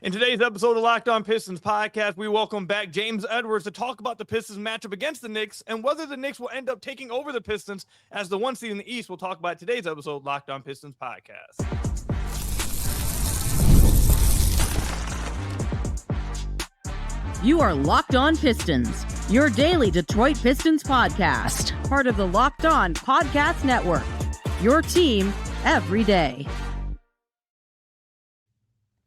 In today's episode of Locked On Pistons podcast, we welcome back James Edwards to talk about the Pistons matchup against the Knicks and whether the Knicks will end up taking over the Pistons as the 1 seed in the East. We'll talk about today's episode of Locked On Pistons podcast. You are Locked On Pistons, your daily Detroit Pistons podcast, part of the Locked On Podcast Network, your team every day.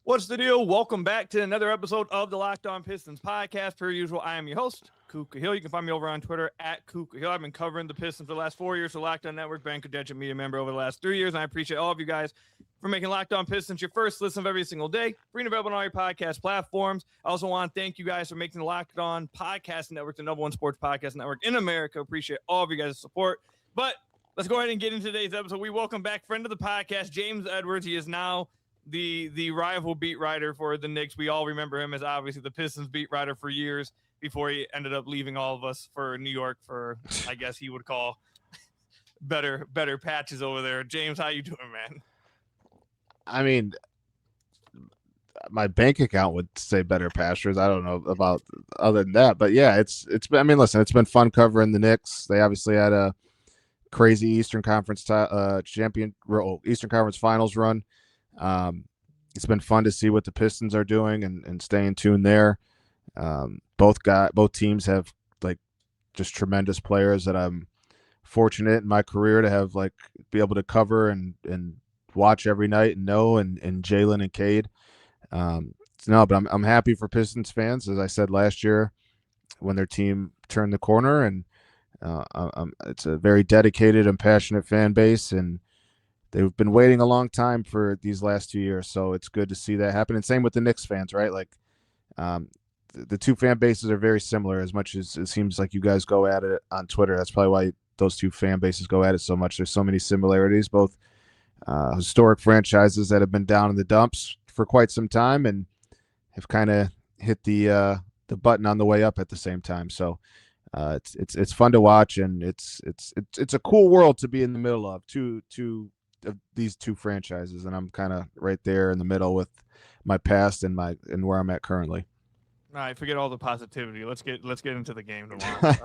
What's the deal? Welcome back to another episode of the Locked On Pistons podcast. Per usual, I am your host, Ku Khahil. You can find me over on Twitter at Ku Khahil. I've been covering the Pistons for the last 4 years for Locked On Network, been a credentialed media member over the last 3 years, and I appreciate all of you guys for making Locked On Pistons your first listen of every single day. Free and available on all your podcast platforms. I also want to thank you guys for making the Locked On Podcast Network the #1 sports podcast network in America. Appreciate all of you guys' support. But let's go ahead and get into today's episode. We welcome back friend of the podcast, James Edwards. He is now the rival beat writer for the Knicks. We all remember him as obviously the Pistons beat writer for years before he ended up leaving all of us for New York for, I guess he would call better patches over there. James, how you doing, man? I mean, my bank account would say better pastures. I don't know about other than that, but yeah, it's been, I mean, listen, it's been fun covering the Knicks. They obviously had a crazy Eastern Conference Eastern Conference Finals run. It's been fun to see what the Pistons are doing and staying tuned there. Both teams have like just tremendous players that I'm fortunate in my career to have be able to cover and watch every night and know and Jalen and Cade. But I'm happy for Pistons fans. As I said last year, when their team turned the corner, and it's a very dedicated and passionate fan base, and they've been waiting a long time for these last 2 years, so it's good to see that happen. And same with the Knicks fans, right? The two fan bases are very similar. As much as it seems like you guys go at it on Twitter, that's probably why those two fan bases go at it so much. There's so many similarities, both historic franchises that have been down in the dumps for quite some time and have kind of hit the button on the way up at the same time. So it's fun to watch, and it's a cool world to be in the middle of of these two franchises, and I'm kind of right there in the middle with my past and where I'm at currently. All right, forget all the positivity. Let's get into the game tomorrow.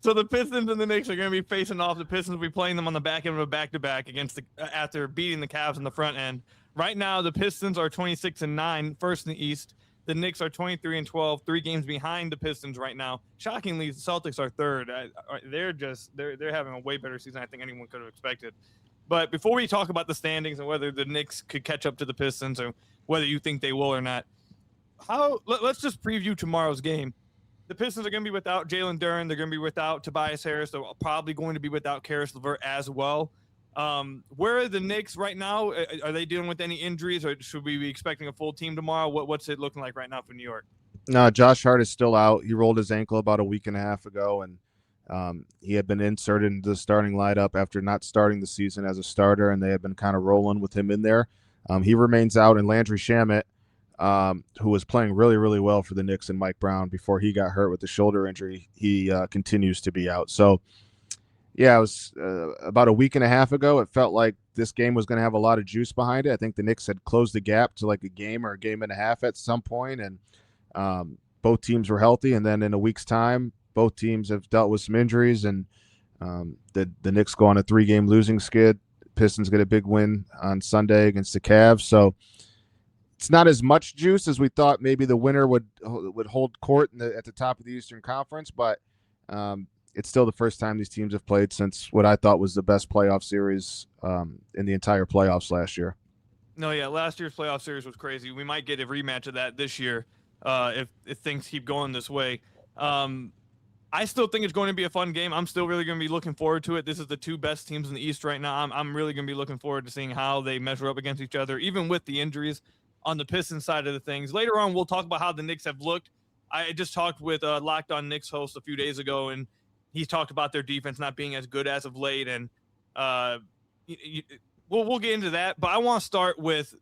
So the Pistons and the Knicks are going to be facing off. The Pistons will be playing them on the back end of a back-to-back after beating the Cavs on the front end. Right now, the Pistons are 26-9, first in the East. The Knicks are 23-12, 3 games behind the Pistons right now. Shockingly, the Celtics are third. They're having a way better season I think anyone could have expected. But before we talk about the standings and whether the Knicks could catch up to the Pistons or whether you think they will or not, let's just preview tomorrow's game. The Pistons are going to be without Jalen Duren. They're going to be without Tobias Harris. They're probably going to be without Karis LeVert as well. Where are the Knicks right now? Are they dealing with any injuries, or should we be expecting a full team tomorrow? What's it looking like right now for New York? No, Josh Hart is still out. He rolled his ankle about a week and a half ago, and he had been inserted into the starting lineup after not starting the season as a starter, and they had been kind of rolling with him in there. He remains out, and Landry Shamet, who was playing really, really well for the Knicks, and Mike Brown before he got hurt with the shoulder injury, he continues to be out. So, yeah, it was about a week and a half ago. It felt like this game was going to have a lot of juice behind it. I think the Knicks had closed the gap to like a game or a game and a half at some point, and both teams were healthy. And then in a week's time, both teams have dealt with some injuries, and the Knicks go on a 3-game losing skid. Pistons get a big win on Sunday against the Cavs. So it's not as much juice as we thought maybe the winner would hold court at the top of the Eastern Conference, but it's still the first time these teams have played since what I thought was the best playoff series in the entire playoffs last year. No, yeah, last year's playoff series was crazy. We might get a rematch of that this year if things keep going this way. I still think it's going to be a fun game. I'm still really going to be looking forward to it. This is the two best teams in the East right now. I'm really going to be looking forward to seeing how they measure up against each other, even with the injuries on the Pistons side of the things. Later on, we'll talk about how the Knicks have looked. I just talked with Locked On Knicks host a few days ago, and he talked about their defense not being as good as of late, and we'll get into that. But I want to start with,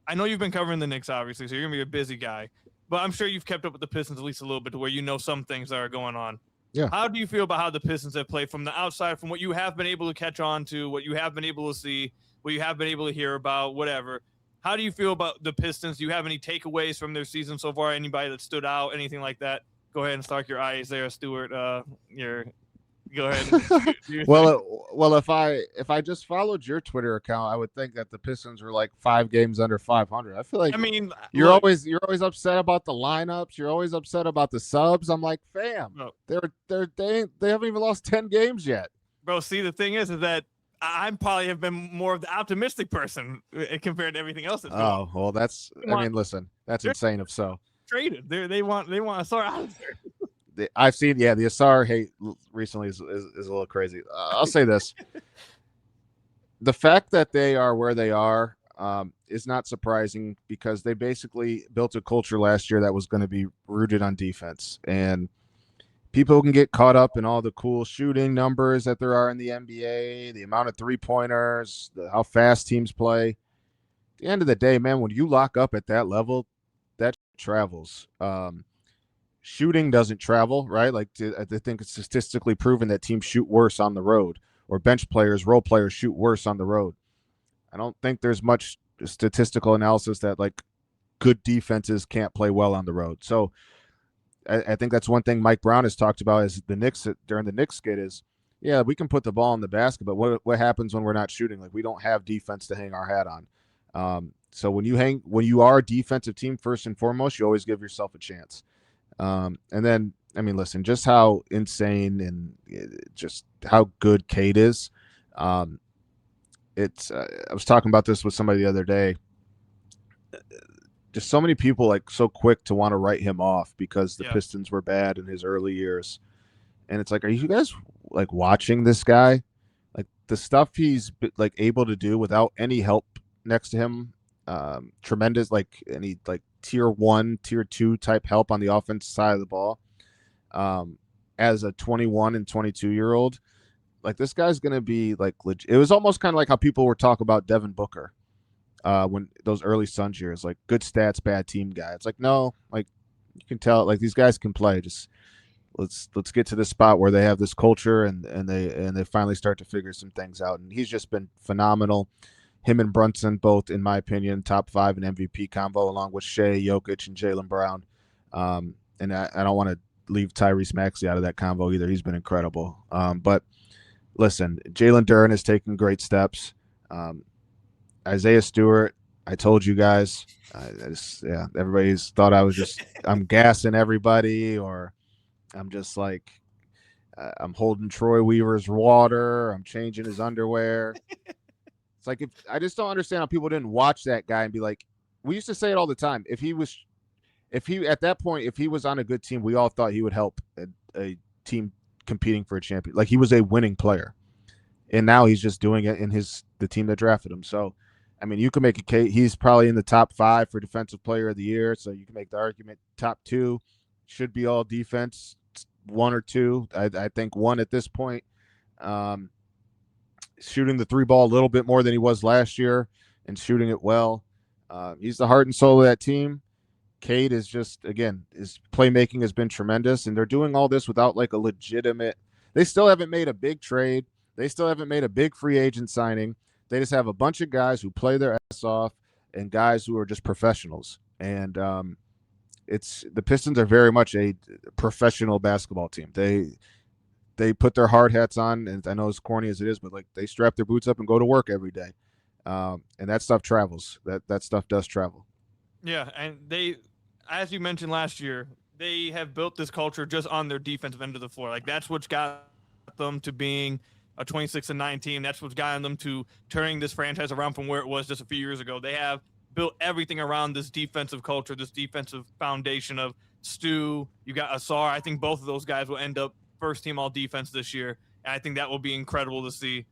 I know you've been covering the Knicks, obviously, so you're going to be a busy guy. But I'm sure you've kept up with the Pistons at least a little bit to where you know some things that are going on. Yeah. How do you feel about how the Pistons have played from the outside, from what you have been able to catch on to, what you have been able to see, what you have been able to hear about, whatever? How do you feel about the Pistons? Do you have any takeaways from their season so far? Anybody that stood out? Anything like that? Go ahead and start your eyes there, Stewart. Go ahead. And well, if I just followed your Twitter account, I would think that the Pistons were like 5 games under 500. I feel like you're always upset about the lineups. You're always upset about the subs. I'm like, fam, they haven't even lost 10 games yet. Bro, see, the thing is that I probably have been more of the optimistic person compared to everything else. Oh, well, listen, that's insane. If so, traded, they want AIsar out of there. I've seen, the AIsar hate recently is a little crazy. I'll say this. The fact that they are where they are is not surprising because they basically built a culture last year that was going to be rooted on defense. And people can get caught up in all the cool shooting numbers that there are in the NBA, the amount of three-pointers, how fast teams play. At the end of the day, man, when you lock up at that level, that travels. Shooting doesn't travel, right? Like I think it's statistically proven that teams shoot worse on the road, or bench players, role players shoot worse on the road. I don't think there's much statistical analysis that like good defenses can't play well on the road. So I think that's one thing Mike Brown has talked about is the Knicks during the Knicks skit is, yeah, we can put the ball in the basket, but what happens when we're not shooting? Like we don't have defense to hang our hat on. So when you are a defensive team first and foremost, you always give yourself a chance. And then, I mean, listen, just how insane and just how good Cade is. I was talking about this with somebody the other day. Just so many people like so quick to want to write him off because the Pistons were bad in his early years. And it's like, are you guys like watching this guy? Like the stuff he's like able to do without any help next to him. Tremendous, like any like tier 1, tier 2 type help on the offensive side of the ball. As a 21 and 22-year-old, like this guy's going to be like legit. It was almost kind of like how people were talking about Devin Booker when those early Suns years, like good stats, bad team guy. It's like, no, like you can tell like these guys can play. Just let's get to this spot where they have this culture and they finally start to figure some things out. And he's just been phenomenal. Him and Brunson, both, in my opinion, top 5 in MVP combo, along with Shea, Jokic, and Jalen Brown. And I don't want to leave Tyrese Maxey out of that combo either. He's been incredible. But listen, Jalen Duren is taking great steps. Isaiah Stewart, I told you guys, everybody's thought I was just, I'm gassing everybody, or I'm just like, I'm holding Troy Weaver's water. I'm changing his underwear. It's like, if I just don't understand how people didn't watch that guy and be like, we used to say it all the time. If he at that point, if he was on a good team, we all thought he would help a team competing for a champion. Like he was a winning player, and now he's just doing it in the team that drafted him. So, I mean, you can make a case. He's probably in the top 5 for defensive player of the year. So you can make the argument top 2 should be all defense, 1 or 2. I think 1 at this point. Shooting the 3 ball a little bit more than he was last year and shooting it well. He's the heart and soul of that team. Cade is just, again, his playmaking has been tremendous, and they're doing all this without like a legitimate, they still haven't made a big trade. They still haven't made a big free agent signing. They just have a bunch of guys who play their ass off and guys who are just professionals. And the Pistons are very much a professional basketball team. They put their hard hats on, and I know as corny as it is, but like they strap their boots up and go to work every day. And that stuff travels. That stuff does travel. Yeah, and they, as you mentioned last year, they have built this culture just on their defensive end of the floor. Like that's what's got them to being a 26-9 team. That's what's gotten them to turning this franchise around from where it was just a few years ago. They have built everything around this defensive culture, this defensive foundation of Stu. You got AIsar. I think both of those guys will end up first team all defense this year. And I think that will be incredible to see.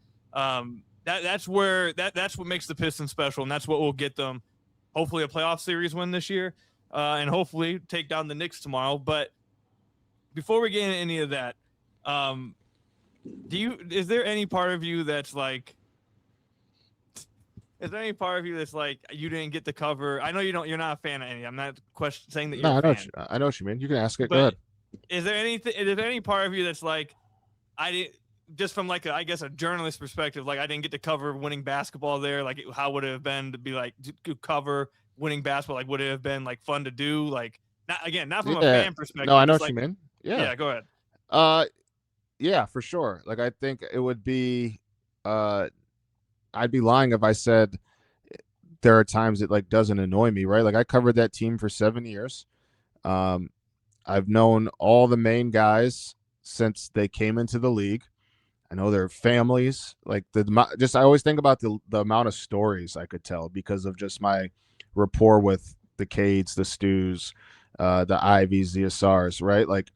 That's what makes the Pistons special, and that's what will get them hopefully a playoff series win this year, and hopefully take down the Knicks tomorrow. But before we get into any of that, is there any part of you that's like, you didn't get the cover? I know you're not a fan of any. I'm not saying that you're a fan. I know what you mean. You can ask it. But go ahead. Is there any part of you that's like, just from like I guess a journalist perspective, like I didn't get to cover winning basketball there. Like how would it have been to be like to cover winning basketball? Like would it have been like fun to do? Like not from a Yeah. fan perspective. No, I know just what you like mean. Yeah. yeah, go ahead. Yeah, for sure. Like I think it would be I'd be lying if I said there are times it like doesn't annoy me, right? Like I covered that team for 7 years. I've known all the main guys since they came into the league. I know their families. Like I always think about the amount of stories I could tell because of just my rapport with the Cades, the Stews, the Ivies, the AIsars, right? Like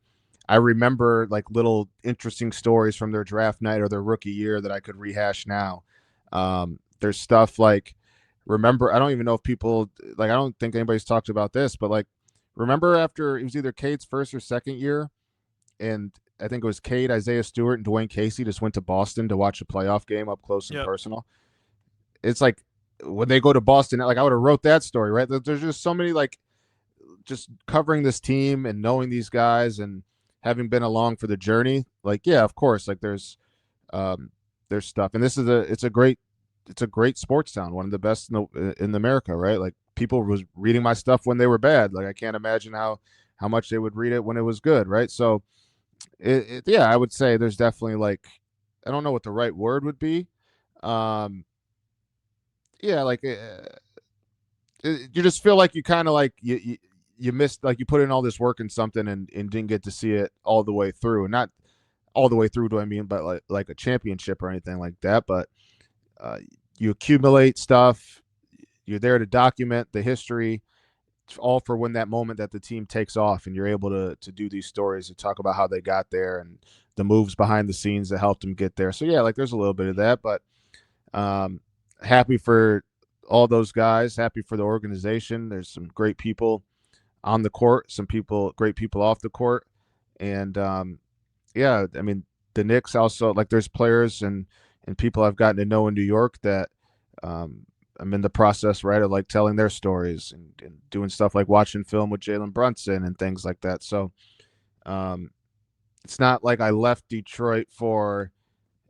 I remember like little interesting stories from their draft night or their rookie year that I could rehash now. There's stuff like remember, I don't even know if people like I don't think anybody's talked about this, but like remember after it was either Cade's first or second year, and I think it was Cade, Isaiah Stewart, and Dwayne Casey just went to Boston to watch a playoff game up close and personal. It's like when they go to Boston, like I would have wrote that story, right? There's just so many like just covering this team and knowing these guys and having been along for the journey. Like, yeah, of course, like there's stuff, and this is it's a great sports town, one of the best in America, right? Like people was reading my stuff when they were bad. Like I can't imagine how much they would read it when it was good, right? So yeah, I would say there's definitely like I don't know what the right word would be. Yeah, like you just feel like you kind of like you missed, like you put in all this work in something and didn't get to see it all the way through. And not all the way through, do I mean, but like a championship or anything like that. But you accumulate stuff. You're there to document the history, all for when that moment that the team takes off and you're able to do these stories to talk about how they got there and the moves behind the scenes that helped them get there. So yeah, like there's a little bit of that, but happy for all those guys, happy for the organization. There's some great people on the court, great people off the court. And yeah, I mean, the Knicks also, like there's players and people I've gotten to know in New York that I'm in the process, right, of like telling their stories and doing stuff like watching film with Jalen Brunson and things like that. So it's not like I left Detroit for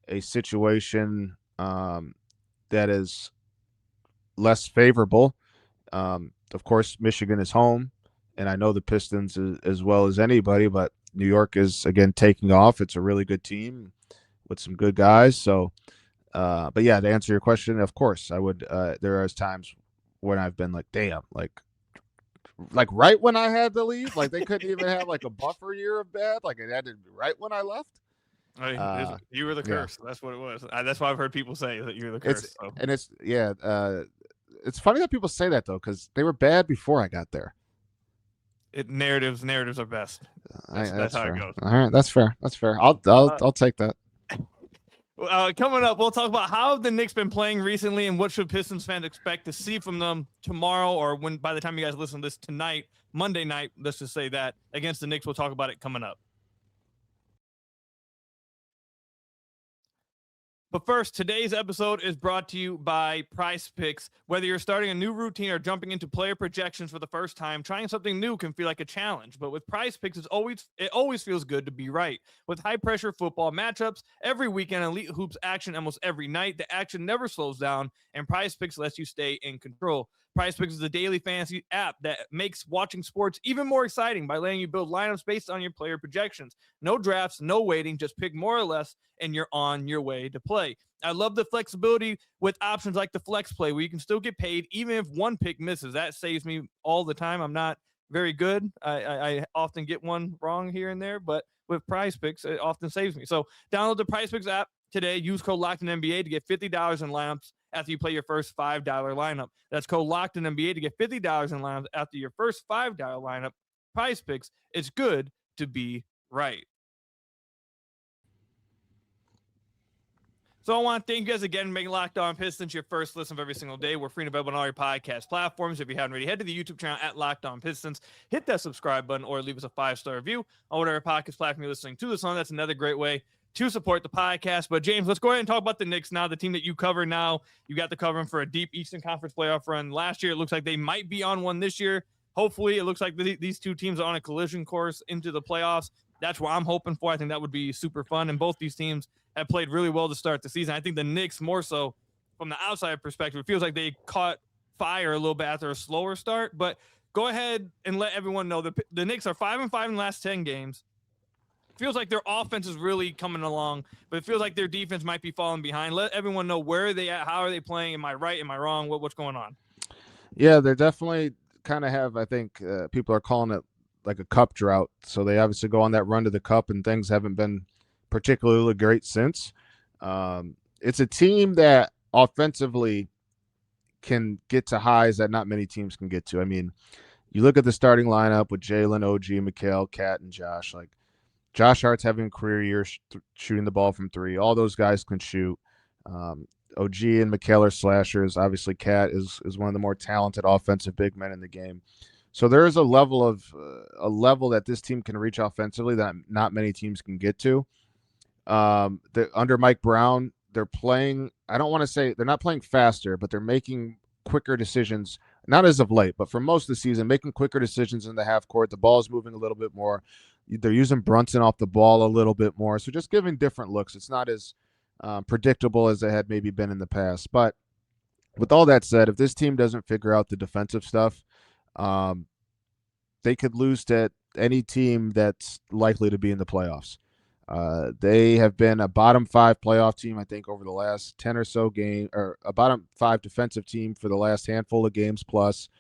a situation that is less favorable. Of course, Michigan is home, and I know the Pistons as well as anybody, but New York is, again, taking off. It's a really good team with some good guys. So, but yeah, to answer your question, of course, I would. There are times when I've been like, damn, like right when I had to leave, like they couldn't even have like a buffer year of bad. Like it had to be right when I left. You were the curse. Yeah. That's what it was. That's why I've heard people say that you're the curse. And it's it's funny that people say that though, because they were bad before I got there. Narratives are best. That's how it goes. All right, that's fair. I'll take that. Coming up, we'll talk about how the Knicks been playing recently and what should Pistons fans expect to see from them tomorrow, or when by the time you guys listen to this tonight, Monday night. Let's just say that against the Knicks. We'll talk about it coming up. But first, today's episode is brought to you by Prize Picks. Whether you're starting a new routine or jumping into player projections for the first time, trying something new can feel like a challenge. But with Prize Picks, it always feels good to be right. With high-pressure football matchups, every weekend, elite hoops action almost every night, the action never slows down, and Prize Picks lets you stay in control. Prize Picks is a daily fantasy app that makes watching sports even more exciting by letting you build lineups based on your player projections. No drafts, no waiting, just pick more or less, and you're on your way to play. I love the flexibility with options like the flex play, where you can still get paid even if one pick misses. That saves me all the time. I'm not very good. I often get one wrong here and there, but with Prize Picks, it often saves me. So download the Prize Picks app today. Use code LOCKEDINNBA to get $50 in lineups after you play your first $5 lineup. That's code LOCKEDINNBA to get $50 in lineups after your first $5 lineup. Prize Picks, it's good to be right. So I want to thank you guys again for making Locked On Pistons your first listen of every single day. We're free and available on all your podcast platforms. If you haven't already, head to the YouTube channel at Locked On Pistons. Hit that subscribe button or leave us a 5-star review on whatever podcast platform you're listening to this on. That's another great way to support the podcast. But James, let's go ahead and talk about the Knicks now, the team that you cover now. You got to cover them for a deep Eastern Conference playoff run last year. It looks like they might be on one this year. Hopefully, it looks like these two teams are on a collision course into the playoffs. That's what I'm hoping for. I think that would be super fun. And both these teams have played really well to start the season. I think the Knicks more so from the outside perspective, it feels like they caught fire a little bit after a slower start. But go ahead and let everyone know the Knicks are 5-5 in the last 10 games. Feels like their offense is really coming along, but it feels like their defense might be falling behind. Let everyone know where are they at, how are they playing? Am I right? Am I wrong? What's going on? Yeah, they're definitely kind of have. I think people are calling it like a cup drought. So they obviously go on that run to the cup, and things haven't been particularly great since. It's a team that offensively can get to highs that not many teams can get to. I mean, you look at the starting lineup with Jalen, OG, Mikal, Cat, and Josh. Like Josh Hart's having a career year shooting the ball from three. All those guys can shoot. OG and Mikal are slashers. Obviously, Cat is one of the more talented offensive big men in the game. So there is a level that this team can reach offensively that not many teams can get to. Under Mike Brown, they're playing. I don't want to say they're not playing faster, but they're making quicker decisions. Not as of late, but for most of the season, making quicker decisions in the half court. The ball is moving a little bit more. They're using Brunson off the ball a little bit more. So just giving different looks. It's not as predictable as it had maybe been in the past. But with all that said, if this team doesn't figure out the defensive stuff, they could lose to any team that's likely to be in the playoffs. They have been a bottom 5 playoff team, I think, over the last 10 or so games, or a bottom 5 defensive team for the last handful of games plus.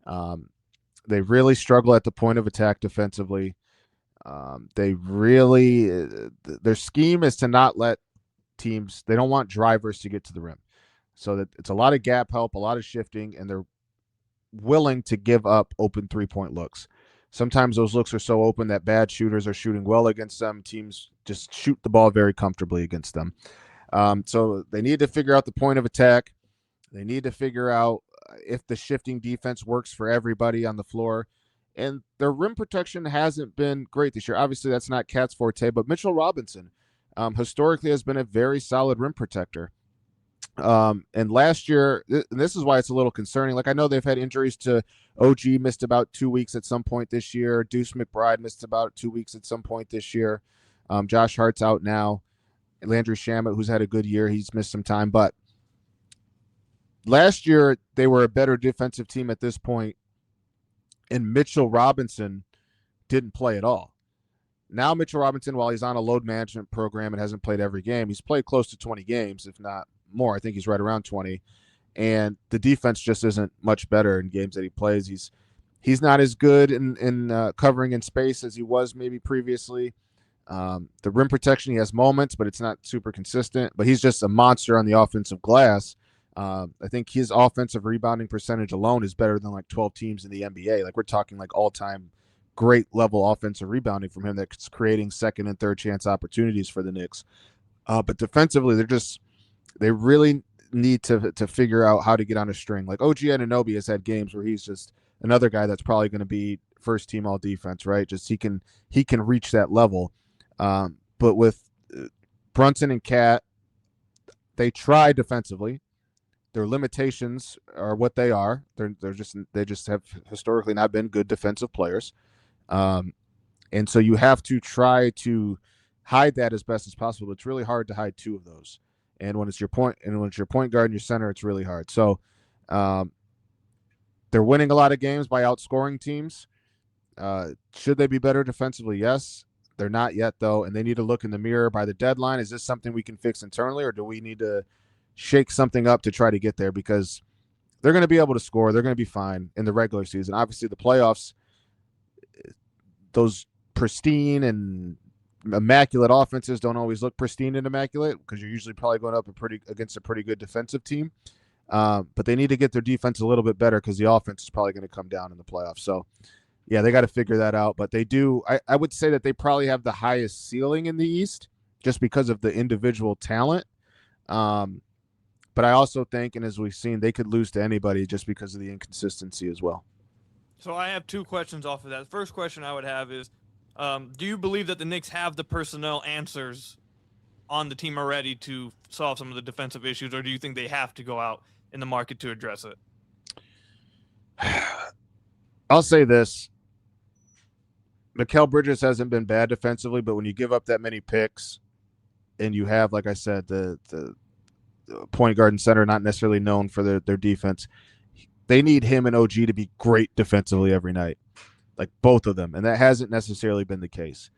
They really struggle at the point of attack defensively. They really, their scheme is to not let teams, they don't want drivers to get to the rim. So that it's a lot of gap help, a lot of shifting, and they're willing to give up open 3-point looks. Sometimes those looks are so open that bad shooters are shooting well against them. Teams just shoot the ball very comfortably against them. So they need to figure out the point of attack. They need to figure out if the shifting defense works for everybody on the floor. And their rim protection hasn't been great this year. Obviously, that's not Cat's forte, but Mitchell Robinson historically has been a very solid rim protector. And last year, and this is why it's a little concerning. Like, I know they've had injuries to OG, missed about 2 weeks at some point this year. Deuce McBride missed about 2 weeks at some point this year. Josh Hart's out now. Landry Shamet, who's had a good year, he's missed some time. But last year, they were a better defensive team at this point, and Mitchell Robinson didn't play at all. Now Mitchell Robinson, while he's on a load management program and hasn't played every game, he's played close to 20 games, if not more. I think he's right around 20. And the defense just isn't much better in games that he plays. He's not as good in covering in space as he was maybe previously. The rim protection, he has moments, but it's not super consistent. But he's just a monster on the offensive glass. I think his offensive rebounding percentage alone is better than like 12 teams in the NBA. Like, we're talking like all-time great level offensive rebounding from him that's creating second and third chance opportunities for the Knicks. But defensively, they really need to figure out how to get on a string. Like OG Anunoby has had games where he's just another guy that's probably going to be first team all defense, right? Just he can reach that level. But with Brunson and Cat, they try defensively. Their limitations are what they are. They just have historically not been good defensive players. And so you have to try to hide that as best as possible. It's really hard to hide two of those. And when it's your point guard and your center, it's really hard. So they're winning a lot of games by outscoring teams. Should they be better defensively? Yes. They're not yet, though, and they need to look in the mirror by the deadline. Is this something we can fix internally, or do we need to shake something up to try to get there? Because they're going to be able to score. They're going to be fine in the regular season. Obviously, the playoffs, those pristine and immaculate offenses don't always look pristine and immaculate because you're usually probably going up against a pretty good defensive team. But they need to get their defense a little bit better because the offense is probably going to come down in the playoffs. So, yeah, they got to figure that out. But they do. I would say that they probably have the highest ceiling in the East just because of the individual talent. But I also think, and as we've seen, they could lose to anybody just because of the inconsistency as well. So I have two questions off of that. The first question I would have is, do you believe that the Knicks have the personnel answers on the team already to solve some of the defensive issues, or do you think they have to go out in the market to address it? I'll say this. Mikal Bridges hasn't been bad defensively, but when you give up that many picks and you have, like I said, the point guard and center not necessarily known for their defense, they need him and OG to be great defensively every night, like both of them, and that hasn't necessarily been the case.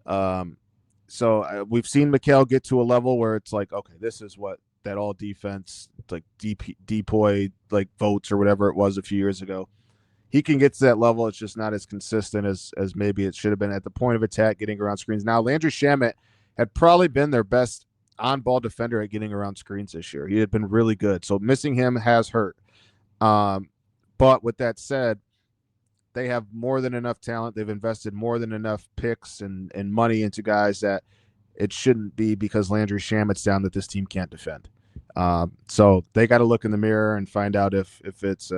So we've seen Mikal get to a level where it's like, okay, this is what that all defense, like DPOY, like votes or whatever it was a few years ago. He can get to that level. It's just not as consistent as maybe it should have been at the point of attack, getting around screens. Now, Landry Shamet had probably been their best on-ball defender at getting around screens this year. He had been really good. So missing him has hurt. But with that said, they have more than enough talent. They've invested more than enough picks and money into guys that it shouldn't be because Landry Shamet's down that this team can't defend. So they got to look in the mirror and find out if it's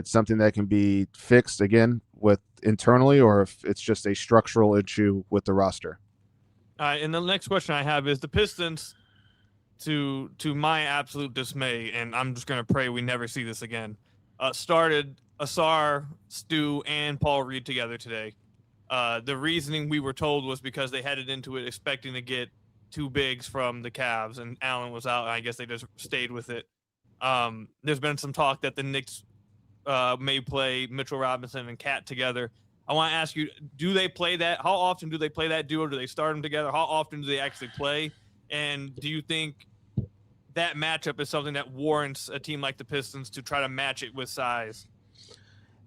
something that can be fixed again with internally, or if it's just a structural issue with the roster. And the next question I have is the Pistons, to my absolute dismay, and I'm just going to pray we never see this again, started AIsar, Stu, and Paul Reed together today. The reasoning we were told was because they headed into it expecting to get two bigs from the Cavs, and Allen was out, and I guess they just stayed with it. There's been some talk that the Knicks may play Mitchell Robinson and Cat together. I want to ask you, do they play that? How often do they play that duo? Do they start them together? How often do they actually play? And do you think that matchup is something that warrants a team like the Pistons to try to match it with size?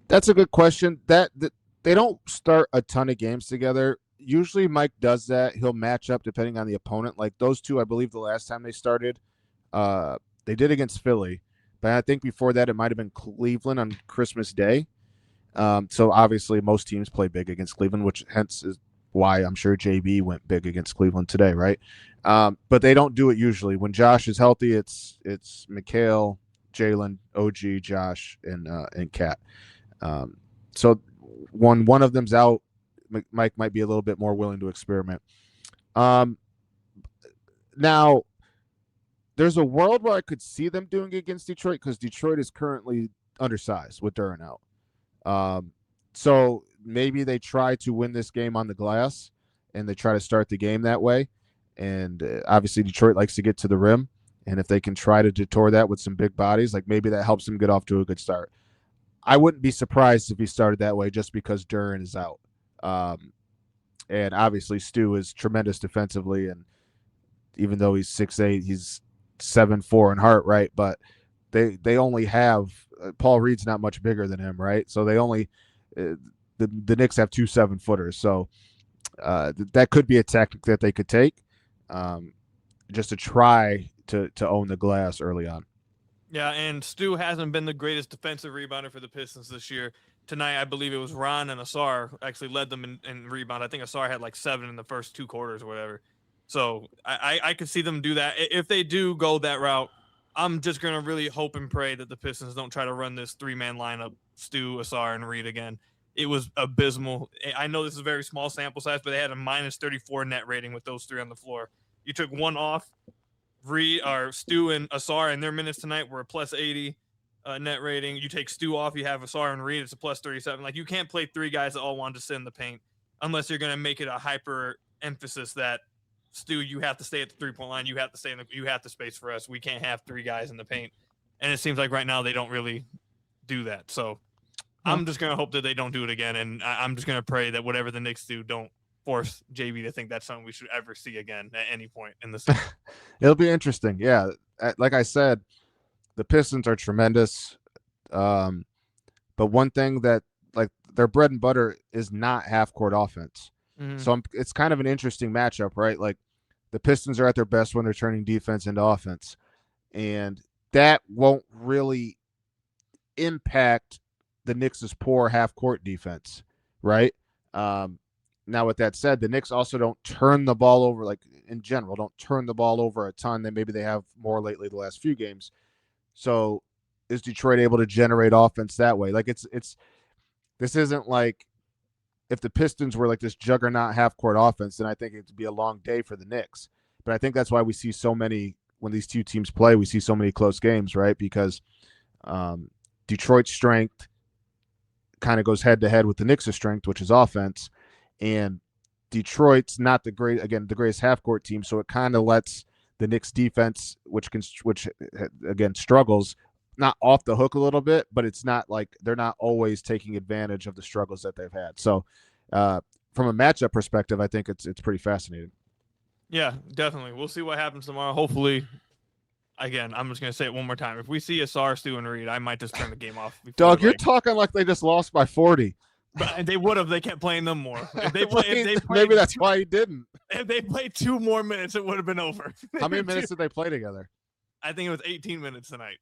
That's a good question. That they don't start a ton of games together. Usually Mike does that. He'll match up depending on the opponent. Like those two, I believe the last time they started, they did against Philly. But I think before that, it might have been Cleveland on Christmas Day. So obviously most teams play big against Cleveland, which hence is why I'm sure JB went big against Cleveland today, right? But they don't do it usually. When Josh is healthy, it's Mikal, Jalen, OG, Josh, and Cat. So when one of them's out, Mike might be a little bit more willing to experiment. Now, there's a world where I could see them doing it against Detroit because Detroit is currently undersized with Duren out. So maybe they try to win this game on the glass and they try to start the game that way. And obviously Detroit likes to get to the rim. And if they can try to detour that with some big bodies, like maybe that helps them get off to a good start. I wouldn't be surprised if he started that way just because Duren is out. And obviously Stu is tremendous defensively. And even though he's 6'8", he's 7'4" in heart, right? But they only have Paul Reed's not much bigger than him, right? So they only the Knicks have 2 7-footers. So that could be a tactic that they could take just to try to own the glass early on. Yeah, and Stu hasn't been the greatest defensive rebounder for the Pistons this year. Tonight, I believe it was Ron and AIsar actually led them in rebound. I think AIsar had like 7 in the first 2 quarters or whatever. So I could see them do that. If they do go that route, I'm just going to really hope and pray that the Pistons don't try to run this 3-man lineup, Stu, AIsar, and Reed again. It was abysmal. I know this is a very small sample size, but they had a -34 net rating with those 3 on the floor. You took one off, Reed or Stu and AIsar, and their minutes tonight were a +80 net rating. You take Stu off, you have AIsar and Reed, it's a +37. Like, you can't play 3 guys that all want to sit in the paint unless you're going to make it a hyper emphasis that Stu, you have to stay at the 3-point line. You have to stay you have to space for us. We can't have 3 guys in the paint. And it seems like right now they don't really do that. So I'm just going to hope that they don't do it again. And I'm just going to pray that whatever the Knicks do, don't force JB to think that's something we should ever see again at any point in the season. It'll be interesting. Yeah. Like I said, the Pistons are tremendous. But one thing that, like, their bread and butter is not half-court offense. So it's kind of an interesting matchup, right? Like, the Pistons are at their best when they're turning defense into offense. And that won't really impact the Knicks' poor half-court defense, right? Now, with that said, the Knicks also don't turn the ball over, like, in general, don't turn the ball over a ton. Maybe they have more lately the last few games. So is Detroit able to generate offense that way? Like, this isn't like, if the Pistons were like this juggernaut half-court offense, then I think it'd be a long day for the Knicks. But I think that's why we see so many, when these two teams play, we see so many close games, right? Because Detroit's strength kind of goes head to head with the Knicks' strength, which is offense. And Detroit's not the greatest half court team, so it kind of lets the Knicks defense, which again struggles, not off the hook a little bit, but it's not like they're not always taking advantage of the struggles that they've had. So from a matchup perspective, I think it's pretty fascinating. Yeah, definitely. We'll see what happens tomorrow. Hopefully, again, I'm just going to say it one more time. If we see AIsar, Stu, and Reed, I might just turn the game off. Doug, you're talking like they just lost by 40. But they would have. They kept playing them more. If they maybe that's why he didn't. If they played 2 more minutes, it would have been over. How many minutes did they play together? I think it was 18 minutes tonight.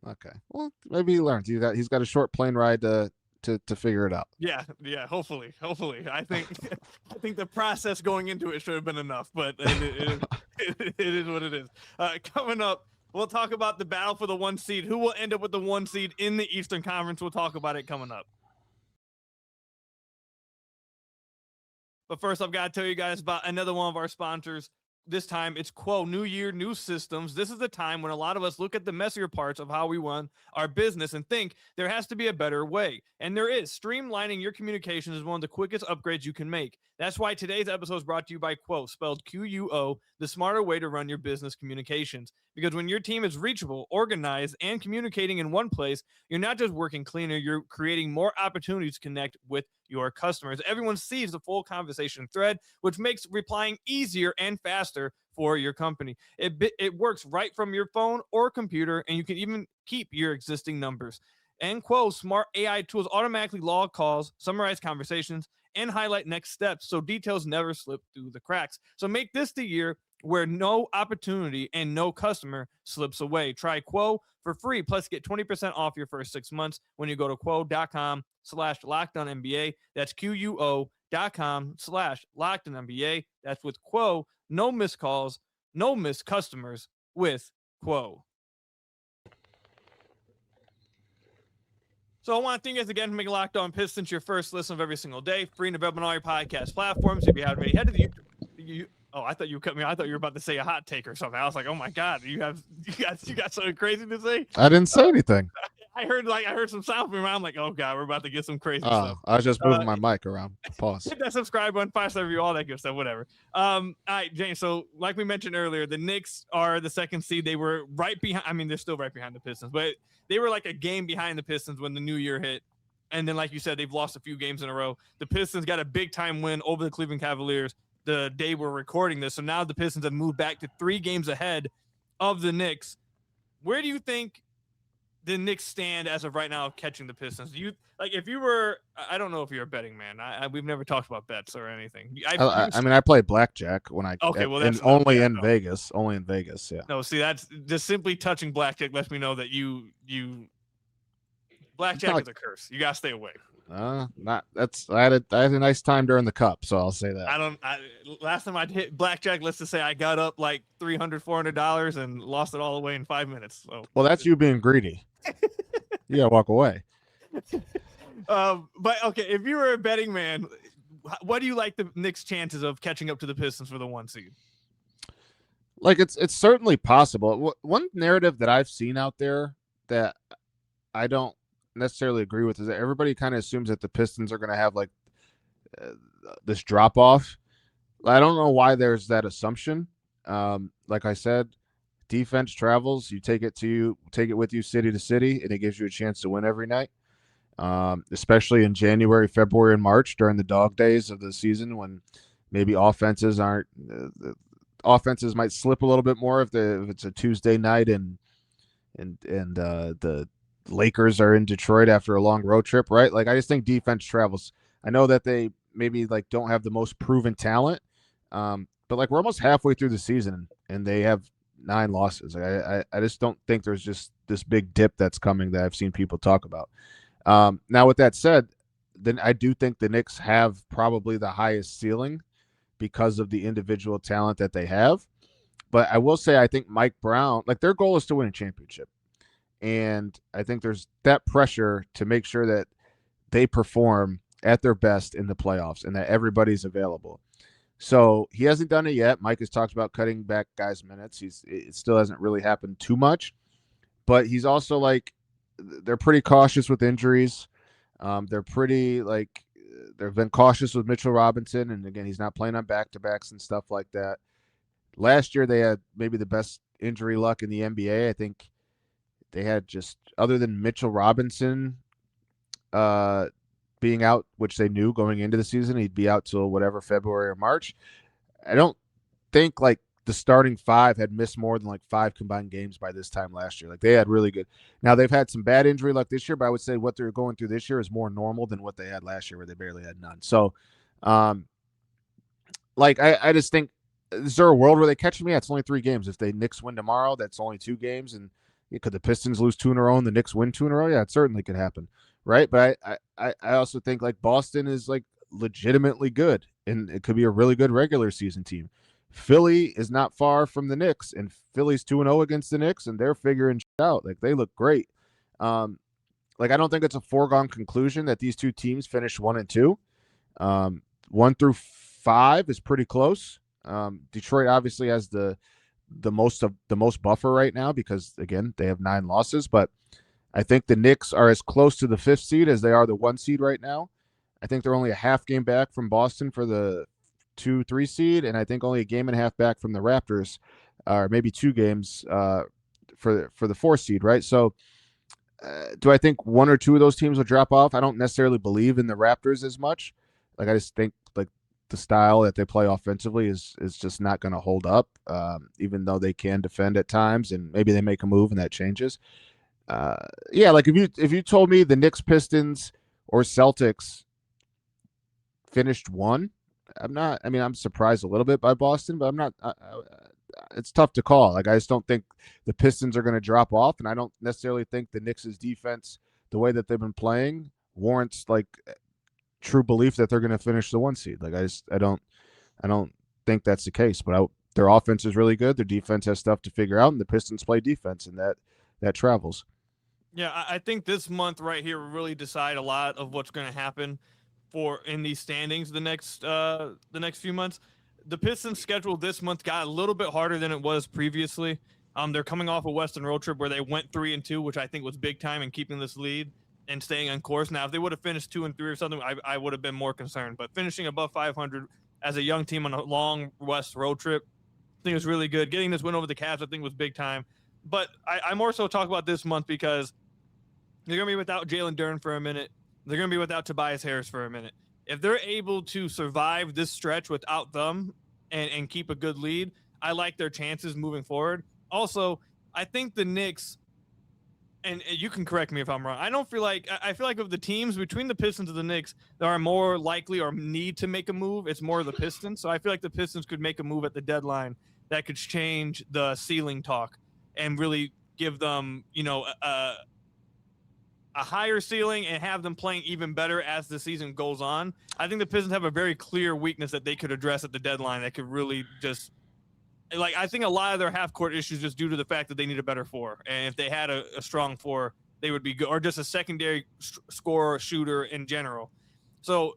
Okay. Well, maybe he learned. He's got a short plane ride to figure it out. Yeah. Hopefully. I think the process going into it should have been enough, but it is what it is. Coming up, we'll talk about the battle for the 1 seed. Who will end up with the 1 seed in the Eastern Conference? We'll talk about it coming up. But first, I've got to tell you guys about another one of our sponsors. This time, it's Ku, new year, new systems. This is the time when a lot of us look at the messier parts of how we run our business and think there has to be a better way. And there is. Streamlining your communications is one of the quickest upgrades you can make. That's why today's episode is brought to you by Ku, spelled Quo, the smarter way to run your business communications. Because when your team is reachable, organized, and communicating in one place, you're not just working cleaner, you're creating more opportunities to connect with your customers. Everyone sees the full conversation thread, which makes replying easier and faster for your company. It works right from your phone or computer, and you can even keep your existing numbers. And Ku smart AI tools automatically log calls, summarize conversations, and highlight next steps so details never slip through the cracks. So make this the year where no opportunity and no customer slips away. Try Ku for free, plus get 20% off your first 6 months when you go to Ku.com/LockedOnNBA. That's Quo.com/LockedOnNBA. That's with Ku. No missed calls, no missed customers with Ku. So I want to thank you guys again for making Locked On Pistons your first listen of every single day, free and available on all your podcast platforms. If you haven't already, head to the YouTube. Oh, I thought you cut me. I thought you were about to say a hot take or something. I was like, oh my God, you got something crazy to say? I didn't say anything. I heard some sound from around. I'm like, oh God, we're about to get some crazy stuff. I was just moving my mic around. Pause. Hit that subscribe button, 5-star review, all that good stuff, whatever. All right, James. So like we mentioned earlier, the Knicks are the 2nd seed. They were right behind. I mean, they're still right behind the Pistons, but they were like a game behind the Pistons when the new year hit. And then, like you said, they've lost a few games in a row. The Pistons got a big time win over the Cleveland Cavaliers the day we're recording this. So now the Pistons have moved back to 3 games ahead of the Knicks. Where do you think the Knicks stand as of right now of catching the Pistons? You like if you were, I don't know if you're a betting man. We've never talked about bets or anything. I mean, I played blackjack when I that's only in Vegas. Only in Vegas, yeah. No, see, that's just simply touching blackjack lets me know that you blackjack is a curse. You gotta stay away. I had a nice time during the cup, so I'll say that. Last time I hit blackjack, let's just say I got up like $300-$400 and lost it all away in 5 minutes. So well, that's you being greedy. You gotta walk away. But okay, if you were a betting man, what do you like the Knicks' chances of catching up to the Pistons for the 1 seed? Like it's certainly possible. One narrative that I've seen out there that I don't necessarily agree with is that everybody kind of assumes that the Pistons are going to have like this drop off. I don't know why there's that assumption. Like I said, defense travels. You take it with you city to city, and it gives you a chance to win every night. Especially in January, February, and March during the dog days of the season when maybe offenses might slip a little bit more if it's a Tuesday night and the Lakers are in Detroit after a long road trip, right? Like I just think defense travels. I know that they maybe like don't have the most proven talent, but like we're almost halfway through the season and they have 9 losses. I just don't think there's just this big dip that's coming that I've seen people talk about. Now with that said, then I do think the Knicks have probably the highest ceiling because of the individual talent that they have. But I will say I think Mike Brown, like their goal is to win a championship. And I think there's that pressure to make sure that they perform at their best in the playoffs and that everybody's available. So he hasn't done it yet. Mike has talked about cutting back guys' minutes. It still hasn't really happened too much. But he's also like, they're pretty cautious with injuries. They're pretty they've been cautious with Mitchell Robinson, and again, he's not playing on back-to-backs and stuff like that. Last year, they had maybe the best injury luck in the NBA. I think they had just, other than Mitchell Robinson being out, which they knew going into the season, he'd be out till whatever, February or March. I don't think the starting five had missed more than 5 combined games by this time last year. They had really good. Now they've had some bad injury luck this year, but I would say what they're going through this year is more normal than what they had last year, where they barely had none. So, I just think, is there a world where they catch me? It's only 3 games. If the Knicks win tomorrow, that's only 2 games. And could the Pistons lose 2 in a row and the Knicks win 2 in a row? Yeah, it certainly could happen. Right. But I also think Boston is legitimately good, and it could be a really good regular season team. Philly is not far from the Knicks, and Philly's 2-0 against the Knicks, and they're figuring shit out. They look great. I don't think it's a foregone conclusion that these 2 teams finish 1 and 2. 1 through 5 is pretty close. Detroit obviously has the most buffer right now because, again, they have 9 losses, but I think the Knicks are as close to the 5th seed as they are the 1 seed right now. I think they're only a half game back from Boston for the 2-3 seed, and I think only a game and a half back from the Raptors, or maybe 2 games for the 4 seed, right? So do I think 1 or 2 of those teams will drop off? I don't necessarily believe in the Raptors as much. I just think the style that they play offensively is just not going to hold up, even though they can defend at times, and maybe they make a move and that changes. If you told me the Knicks, Pistons, or Celtics finished 1, I'm surprised a little bit by Boston, but I'm not. It's tough to call. I just don't think the Pistons are going to drop off, and I don't necessarily think the Knicks' defense, the way that they've been playing, warrants true belief that they're going to finish the 1 seed. I don't think that's the case. But their offense is really good. Their defense has stuff to figure out, and the Pistons play defense, and that travels. Yeah, I think this month right here will really decide a lot of what's going to happen in these standings the next few months. The Pistons' schedule this month got a little bit harder than it was previously. They're coming off a Western road trip where they went 3-2, which I think was big time in keeping this lead and staying on course. Now, if they would have finished 2-3 or something, I would have been more concerned. But finishing above 500 as a young team on a long West road trip, I think it was really good. Getting this win over the Cavs, I think, was big time. But I more so talk about this month because they're going to be without Jalen Duren for a minute. They're going to be without Tobias Harris for a minute. If they're able to survive this stretch without them and keep a good lead, I like their chances moving forward. Also, I think the Knicks, and you can correct me if I'm wrong, I feel like of the teams between the Pistons and the Knicks that are more likely or need to make a move, it's more the Pistons. So I feel like the Pistons could make a move at the deadline that could change the ceiling talk and really give them, a higher ceiling and have them playing even better as the season goes on. I think the Pistons have a very clear weakness that they could address at the deadline that could really just I think a lot of their half court issues just due to the fact that they need a better 4. And if they had a strong 4, they would be good, or just a secondary scorer, shooter in general. So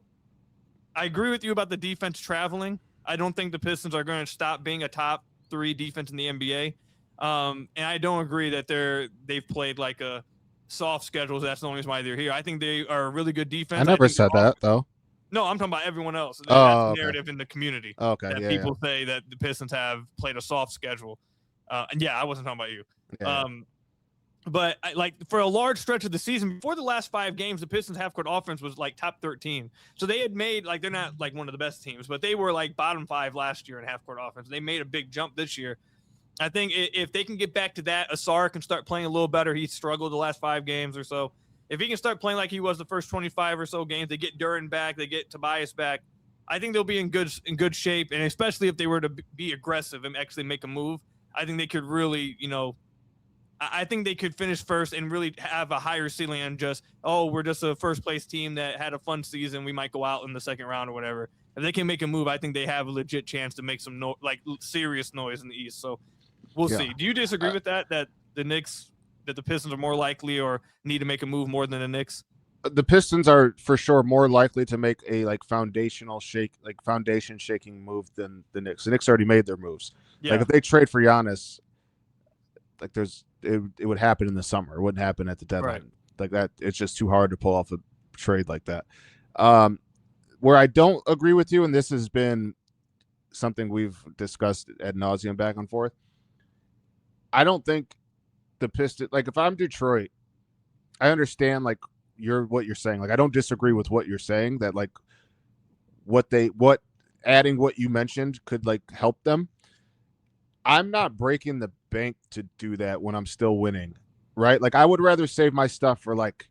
I agree with you about the defense traveling. I don't think the Pistons are going to stop being a top 3 defense in the NBA. And I don't agree that they've played a soft schedule. That's the only reason why they're here. I think they are a really good defense. I never said that, though. No, I'm talking about everyone else. That's the narrative in the community. Okay, that people say that the Pistons have played a soft schedule. And yeah, I wasn't talking about you. Yeah. But for a large stretch of the season, before the last 5 games, the Pistons half-court offense was top 13. So they had made they're not one of the best teams, but they were bottom 5 last year in half-court offense. They made a big jump this year. I think if they can get back to that, AIsar can start playing a little better. He struggled the last 5 games or so. If he can start playing like he was the first 25 or so games, they get Duren back, they get Tobias back, I think they'll be in good shape. And especially if they were to be aggressive and actually make a move, I think they could really, I think they could finish first and really have a higher ceiling on just, we're just a first place team that had a fun season. We might go out in the second round or whatever. If they can make a move, I think they have a legit chance to make some serious noise in the East. So we'll see. Do you disagree with that the Pistons are more likely or need to make a move more than the Knicks? The Pistons are for sure more likely to make a foundation shaking move than the Knicks. The Knicks already made their moves. Yeah. If they trade for Giannis, it would happen in the summer. It wouldn't happen at the deadline. Right. That it's just too hard to pull off trade like that. Where I don't agree with you, and this has been something we've discussed ad nauseum back and forth. I don't think the Pistons, like if I'm Detroit, I understand like what you're saying. Like I don't disagree with what you're saying, that like adding what you mentioned could like help them. I'm not breaking the bank to do that when I'm still winning, right? Like I would rather save my stuff for like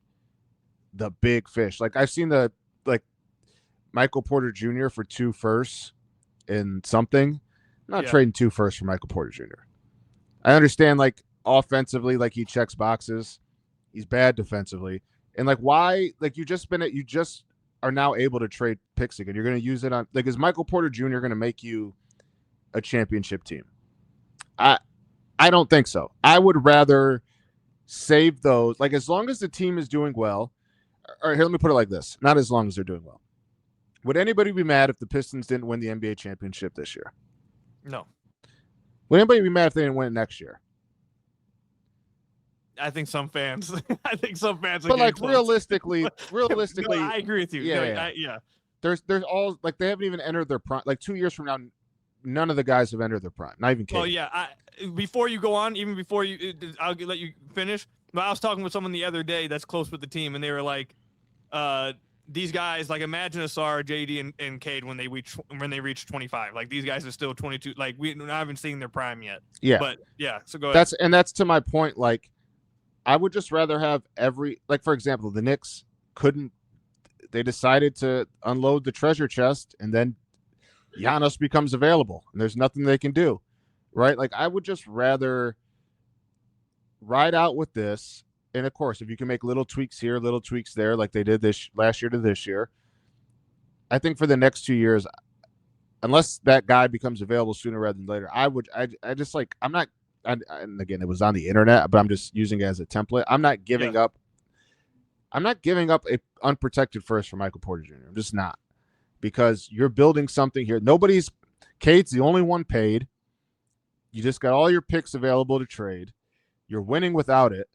the big fish. Like I've seen the like Michael Porter Jr. for 2 firsts in something. I'm not trading 2 firsts for Michael Porter Jr. I understand like offensively, like he checks boxes. He's bad defensively. And like why, like you just are now able to trade picks again. You're going to use it on, like, is Michael Porter Jr. going to make you a championship team? I don't think so. I would rather save those. Like as long as the team is doing well, or here, let me put it like this. Not as long as they're doing well. Would anybody be mad if the Pistons didn't win the NBA championship this year? No. Would anybody be mad if they didn't win it next year? I think some fans. But like realistically, no, I agree with you. Yeah. There's all like they haven't even entered their prime. Like 2 years from now, none of the guys have entered their prime. Not even Cade. Oh yeah. Before you go on, even before I'll let you finish. But I was talking with someone the other day that's close with the team, and they were like, these guys, like imagine AIsar, JD, and Cade when they reach 25. Like these guys are still 22. Like we haven't seen their prime yet. Yeah. But yeah. So go ahead. That's to my point. Like I would just rather have like for example, the Knicks they decided to unload the treasure chest, and then Giannis becomes available, and there's nothing they can do, right? Like I would just rather ride out with this. And of course, if you can make little tweaks here, little tweaks there, like they did this last year to this year, I think for the next 2 years, unless that guy becomes available sooner rather than later, I just like, I'm not, and again, it was on the internet, but I'm just using it as a template. I'm not giving up a unprotected first for Michael Porter Jr. I'm just not, because you're building something here. Cade's the only one paid. You just got all your picks available to trade. You're winning without it.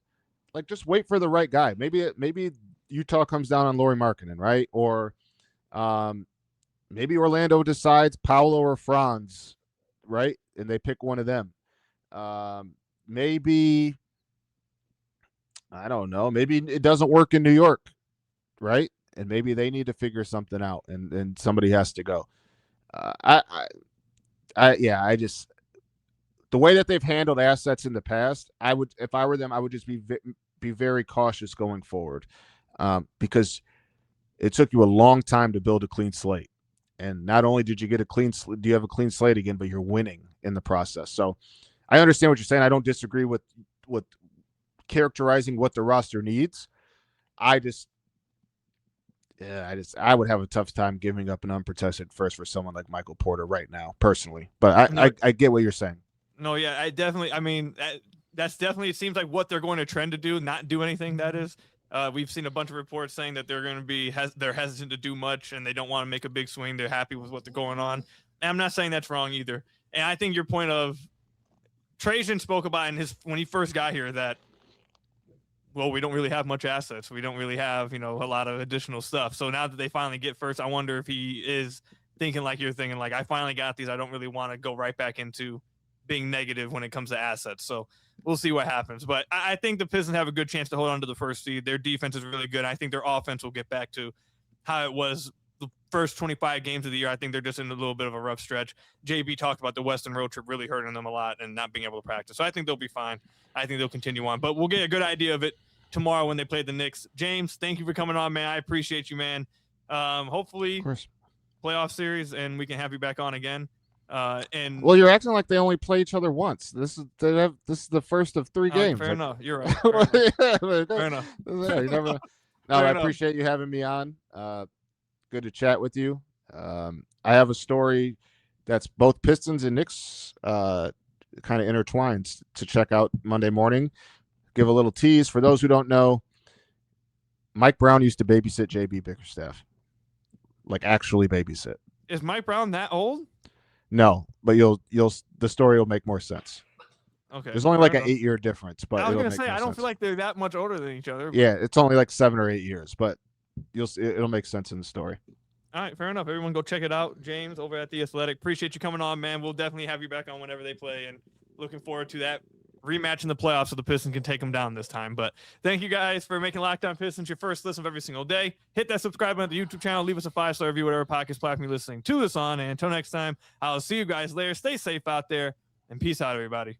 Like, just wait for the right guy. Maybe Utah comes down on Lauri Markkanen, right? Or maybe Orlando decides Paolo or Franz, right? And they pick one of them. Maybe, I don't know. Maybe it doesn't work in New York, right? And maybe they need to figure something out, and somebody has to go. The way that they've handled assets in the past, if I were them, I would just be very cautious going forward, because it took you a long time to build a clean slate, and not only did you get do you have a clean slate again, but you're winning in the process. So I understand what you're saying. I don't disagree with characterizing what the roster needs. I would have a tough time giving up an unprotected first for someone like Michael Porter right now, personally. But I get what you're saying. No, yeah, I mean, that's definitely, it seems like what they're going to trend to do, not do anything. That is, we've seen a bunch of reports saying that they're going to be, they're hesitant to do much, and they don't want to make a big swing. They're happy with what's going on. And I'm not saying that's wrong either. And I think your point of Trajan spoke about when he first got here that, well, we don't really have much assets. We don't really have, a lot of additional stuff. So now that they finally get first, I wonder if he is thinking like you're thinking, like, I finally got these. I don't really want to go right back into being negative when it comes to assets. So we'll see what happens. But I think the Pistons have a good chance to hold on to the first seed. Their defense is really good. I think their offense will get back to how it was the first 25 games of the year. I think they're just in a little bit of a rough stretch. JB talked about the Western road trip really hurting them a lot and not being able to practice. So I think they'll be fine. I think they'll continue on. But we'll get a good idea of it tomorrow when they play the Knicks. James, thank you for coming on, man. I appreciate you, man. Hopefully playoff series, and we can have you back on again. And well, you're acting like they only play each other once. This is the first of 3 games. Fair enough. You're right. Fair enough. Yeah, you never. No, I appreciate you having me on. Good to chat with you. I have a story that's both Pistons and Knicks kind of intertwined to check out Monday morning. Give a little tease for those who don't know. Mike Brown used to babysit JB Bickerstaff, like actually babysit. Is Mike Brown that old? No, but the story will make more sense. Okay. There's only like an 8-year difference, but I was going to say, I don't feel like they're that much older than each other. Yeah, it's only like 7 or 8 years, but you'll see it'll make sense in the story. All right, fair enough. Everyone go check it out. James over at The Athletic. Appreciate you coming on, man. We'll definitely have you back on whenever they play, and looking forward to that rematch in the playoffs so the Pistons can take them down this time. But thank you guys for making Locked On Pistons your first listen of every single day. Hit that subscribe button to the YouTube channel. Leave us a 5-star review, whatever podcast platform you're listening to this on. And until next time, I'll see you guys later. Stay safe out there, and peace out, everybody.